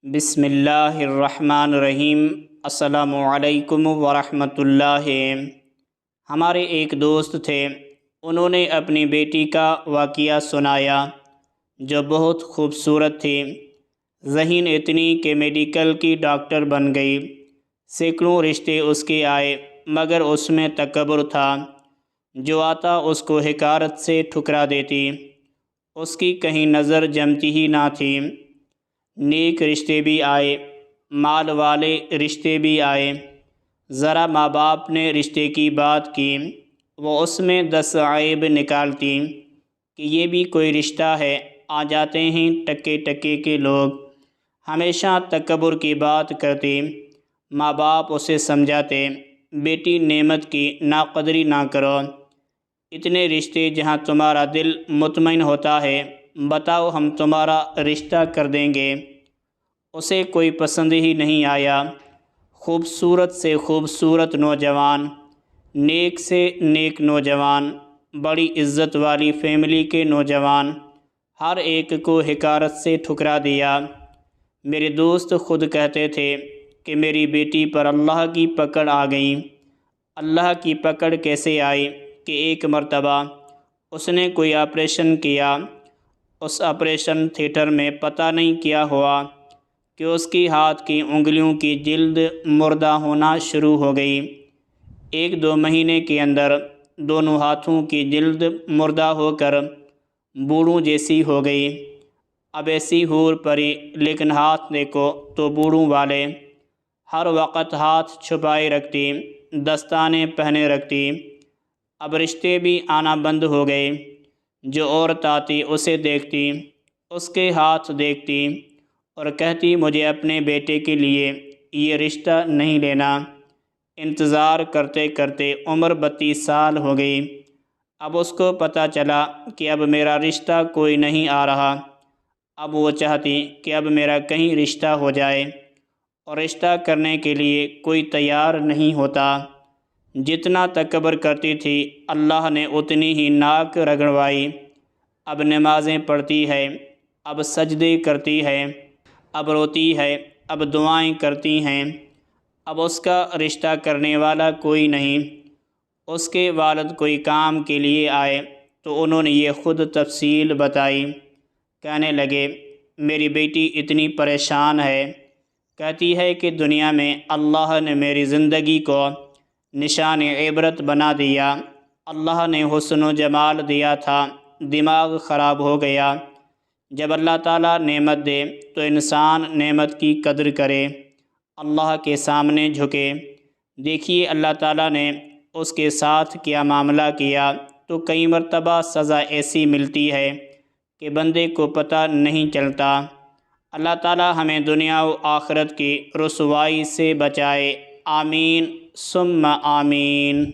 بسم اللہ الرحمن الرحیم۔ السلام علیکم ورحمۃ اللہ۔ ہمارے ایک دوست تھے، انہوں نے اپنی بیٹی کا واقعہ سنایا جو بہت خوبصورت تھی۔ ذہین اتنی کہ میڈیکل کی ڈاکٹر بن گئی۔ سینکڑوں رشتے اس کے آئے مگر اس میں تکبر تھا، جو آتا اس کو حقارت سے ٹھکرا دیتی۔ اس کی کہیں نظر جمتی ہی نہ تھی۔ نیک رشتے بھی آئے، مال والے رشتے بھی آئے۔ ذرا ماں باپ نے رشتے کی بات کی، وہ اس میں 10 عیب نکالتی کہ یہ بھی کوئی رشتہ ہے۔ آ جاتے ہیں ٹکے ٹکے کے لوگ، ہمیشہ تکبر کی بات کرتی۔ ماں باپ اسے سمجھاتے، بیٹی نعمت کی ناقدری نہ کرو۔ اتنے رشتے جہاں تمہارا دل مطمئن ہوتا ہے، بتاؤ ہم تمہارا رشتہ کر دیں گے۔ اسے کوئی پسند ہی نہیں آیا۔ خوبصورت سے خوبصورت نوجوان، نیک سے نیک نوجوان، بڑی عزت والی فیملی کے نوجوان، ہر ایک کو حقارت سے ٹھکرا دیا۔ میرے دوست خود کہتے تھے کہ میری بیٹی پر اللہ کی پکڑ آ گئی۔ اللہ کی پکڑ کیسے آئی کہ ایک مرتبہ اس نے کوئی آپریشن کیا۔ اس آپریشن تھیٹر میں پتہ نہیں کیا ہوا کہ اس کی ہاتھ کی انگلیوں کی جلد مردہ ہونا شروع ہو گئی۔ 1-2 مہینے کے اندر دونوں ہاتھوں کی جلد مردہ ہو کر بوڑھوں جیسی ہو گئی۔ اب ایسی حور پری، لیکن ہاتھ دیکھو تو بوڑھوں والے۔ ہر وقت ہاتھ چھپائے رکھتی، دستانے پہنے رکھتی۔ اب رشتے بھی آنا بند ہو گئے۔ جو عورت آتی اسے دیکھتی، اس کے ہاتھ دیکھتی اور کہتی مجھے اپنے بیٹے کے لیے یہ رشتہ نہیں لینا۔ انتظار کرتے کرتے عمر 32 سال ہو گئی۔ اب اس کو پتہ چلا کہ اب میرا رشتہ کوئی نہیں آ رہا۔ اب وہ چاہتی کہ اب میرا کہیں رشتہ ہو جائے، اور رشتہ کرنے کے لیے کوئی تیار نہیں ہوتا۔ جتنا تکبر کرتی تھی، اللہ نے اتنی ہی ناک رگڑوائی۔ اب نمازیں پڑھتی ہے، اب سجدے کرتی ہے، اب روتی ہے، اب دعائیں کرتی ہیں۔ اب اس کا رشتہ کرنے والا کوئی نہیں۔ اس کے والد کوئی کام کے لیے آئے تو انہوں نے یہ خود تفصیل بتائی۔ کہنے لگے میری بیٹی اتنی پریشان ہے، کہتی ہے کہ دنیا میں اللہ نے میری زندگی کو نشان عبرت بنا دیا۔ اللہ نے حسن و جمال دیا تھا، دماغ خراب ہو گیا۔ جب اللہ تعالیٰ نعمت دے تو انسان نعمت کی قدر کرے، اللہ کے سامنے جھکے۔ دیکھیے اللہ تعالیٰ نے اس کے ساتھ کیا معاملہ کیا، تو کئی مرتبہ سزا ایسی ملتی ہے کہ بندے کو پتہ نہیں چلتا۔ اللہ تعالیٰ ہمیں دنیا و آخرت کی رسوائی سے بچائے، آمین ثم آمین۔